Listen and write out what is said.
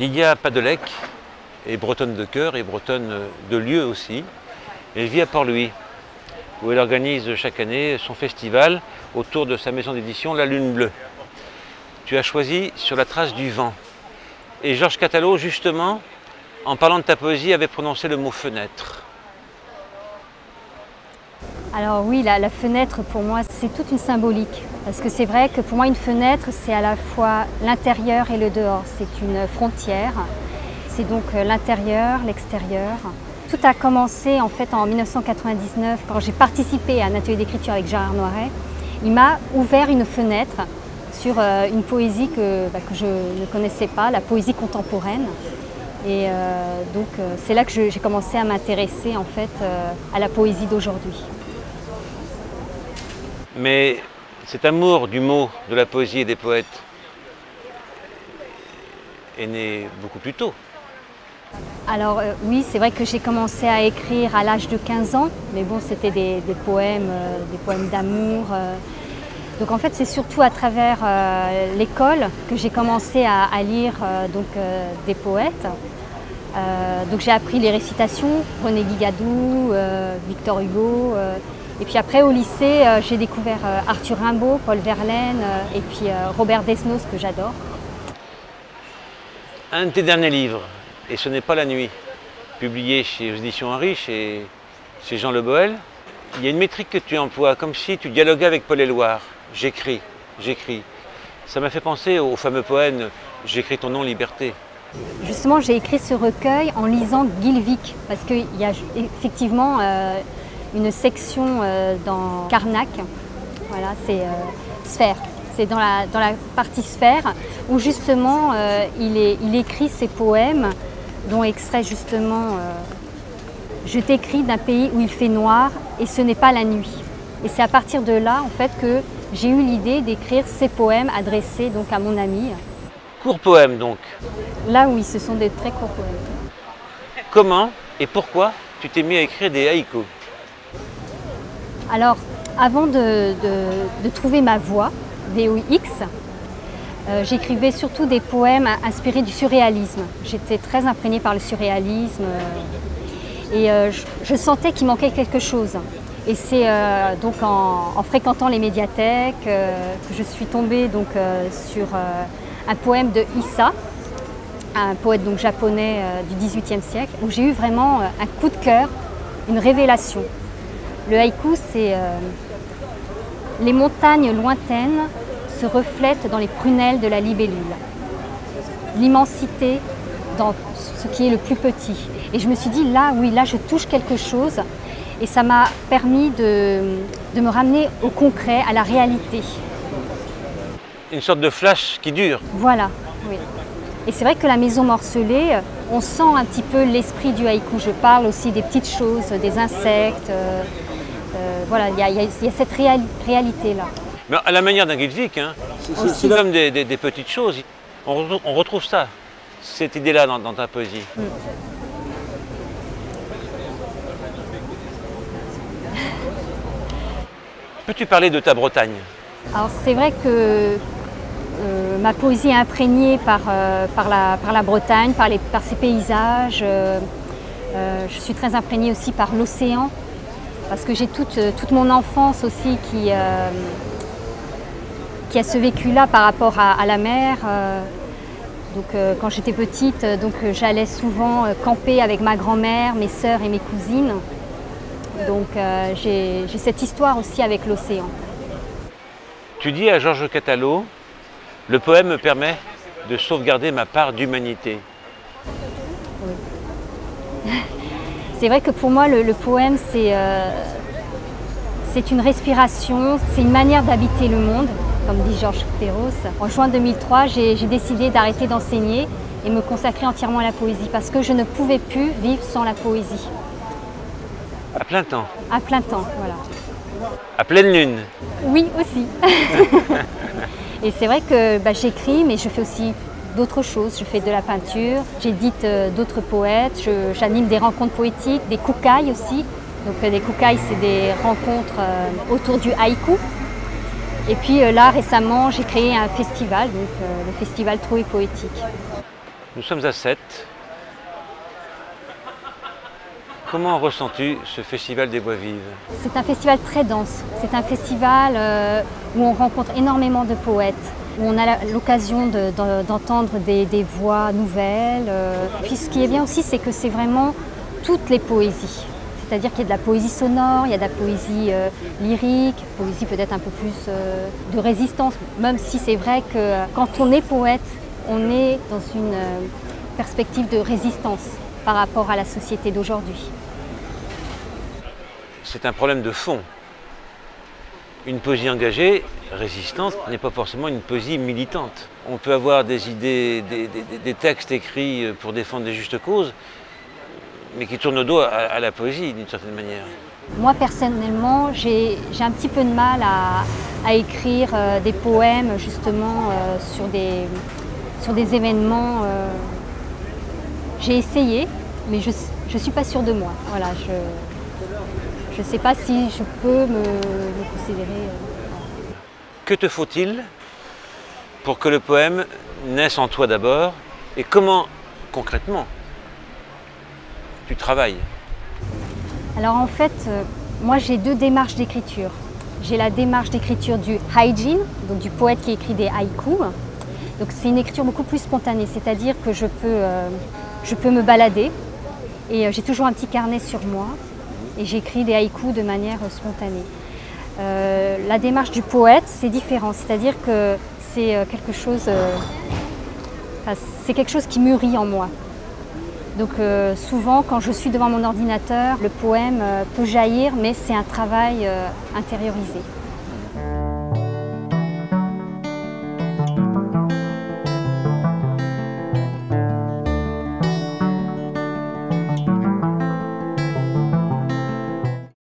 Lydia Padelec est bretonne de cœur et bretonne de lieu aussi. Elle vit à Port-Louis, où elle organise chaque année son festival autour de sa maison d'édition La Lune Bleue. Tu as choisi Sur la trace du vent. Et Georges Catalo, justement, en parlant de ta poésie, avait prononcé le mot fenêtre. Alors oui, la fenêtre pour moi c'est toute une symbolique. Parce que c'est vrai que pour moi une fenêtre c'est à la fois l'intérieur et le dehors. C'est une frontière. C'est donc l'intérieur, l'extérieur. Tout a commencé en fait en 1999 quand j'ai participé à un atelier d'écriture avec Gérard Noiret. Il m'a ouvert une fenêtre sur une poésie que je ne connaissais pas, la poésie contemporaine. Et donc c'est là que j'ai commencé à m'intéresser en fait à la poésie d'aujourd'hui. Mais cet amour du mot, de la poésie et des poètes est né beaucoup plus tôt. Alors oui, c'est vrai que j'ai commencé à écrire à l'âge de 15 ans, mais bon, c'était des poèmes d'amour. Donc en fait, c'est surtout à travers l'école que j'ai commencé à lire des poètes. Donc j'ai appris les récitations, René Guigadou, Victor Hugo. Et puis après, au lycée, j'ai découvert Arthur Rimbaud, Paul Verlaine et puis Robert Desnos, que j'adore. Un de tes derniers livres, Et ce n'est pas la nuit, publié chez les éditions Henry, chez Jean Le Bohel, il y a une métrique que tu emploies, comme si tu dialoguais avec Paul Éluard. J'écris, j'écris. Ça m'a fait penser au fameux poème « J'écris ton nom, liberté ». Justement, j'ai écrit ce recueil en lisant Guilvic, parce qu'il y a effectivement une section dans Carnac, voilà, c'est Sphère. C'est dans la partie Sphère où justement il écrit ses poèmes, dont extrait justement Je t'écris d'un pays où il fait noir et ce n'est pas la nuit. Et c'est à partir de là en fait que j'ai eu l'idée d'écrire ces poèmes adressés donc à mon ami. Court poème donc. Là oui, ce sont des très courts poèmes. Comment et pourquoi tu t'es mis à écrire des haïkus? Alors, avant de trouver ma voix, VOX, j'écrivais surtout des poèmes inspirés du surréalisme. J'étais très imprégnée par le surréalisme et je sentais qu'il manquait quelque chose. Et c'est donc en fréquentant les médiathèques que je suis tombée donc, sur un poème de Issa, un poète donc, japonais du XVIIIe siècle, où j'ai eu vraiment un coup de cœur, une révélation. Le haïku, c'est les montagnes lointaines se reflètent dans les prunelles de la libellule. L'immensité dans ce qui est le plus petit. Et je me suis dit, là, oui, là, je touche quelque chose. Et ça m'a permis de me ramener au concret, à la réalité. Une sorte de flash qui dure. Voilà, oui. Et c'est vrai que la maison morcelée, on sent un petit peu l'esprit du haïku. Je parle aussi des petites choses, des insectes. Voilà, il y a cette réalité-là. Mais à la manière d'un Guilvic, hein, c'est comme des petites choses. On retrouve ça, cette idée-là dans ta poésie. Peux-tu parler de ta Bretagne? Alors c'est vrai que ma poésie est imprégnée par la Bretagne, par ses paysages. Je suis très imprégnée aussi par l'océan, parce que j'ai toute mon enfance aussi qui a ce vécu-là par rapport à la mer. Donc, quand j'étais petite, j'allais souvent camper avec ma grand-mère, mes sœurs et mes cousines. Donc j'ai cette histoire aussi avec l'océan. Tu dis à Georges Catalo, le poème me permet de sauvegarder ma part d'humanité. Oui. C'est vrai que pour moi, le poème, c'est une respiration, c'est une manière d'habiter le monde, comme dit Georges Perros. En juin 2003, j'ai décidé d'arrêter d'enseigner et me consacrer entièrement à la poésie, parce que je ne pouvais plus vivre sans la poésie. À plein temps? À plein temps, voilà. À pleine lune? Oui, aussi. Et c'est vrai que j'écris, mais je fais aussi d'autres choses. Je fais de la peinture, j'édite d'autres poètes, j'anime des rencontres poétiques, des koukaïs aussi. Donc des koukaïs, c'est des rencontres autour du haïku. Et puis là, récemment, j'ai créé un festival, donc le festival Troué Poétique. Nous sommes à Sète. Comment ressens-tu ce festival des voix vives? C'est un festival très dense. C'est un festival où on rencontre énormément de poètes, où on a l'occasion d'entendre des voix nouvelles. Puis ce qui est bien aussi, c'est que c'est vraiment toutes les poésies. C'est-à-dire qu'il y a de la poésie sonore, il y a de la poésie lyrique, poésie peut-être un peu plus de résistance, même si c'est vrai que quand on est poète, on est dans une perspective de résistance par rapport à la société d'aujourd'hui. C'est un problème de fond. Une poésie engagée, résistante, n'est pas forcément une poésie militante. On peut avoir des idées, des textes écrits pour défendre des justes causes, mais qui tournent le dos à la poésie d'une certaine manière. Moi personnellement, j'ai un petit peu de mal à écrire des poèmes justement sur des événements. J'ai essayé, mais je ne suis pas sûre de moi. Voilà, je ne sais pas si je peux me considérer. Que te faut-il pour que le poème naisse en toi d'abord, et comment concrètement tu travailles? Alors en fait, moi j'ai deux démarches d'écriture. J'ai la démarche d'écriture du haijin, donc du poète qui écrit des haïkus. Donc c'est une écriture beaucoup plus spontanée, c'est-à-dire que je peux me balader et j'ai toujours un petit carnet sur moi et j'écris des haïkus de manière spontanée. La démarche du poète, c'est différent, c'est-à-dire que c'est quelque chose qui mûrit en moi. Donc souvent, quand je suis devant mon ordinateur, le poème peut jaillir, mais c'est un travail intériorisé.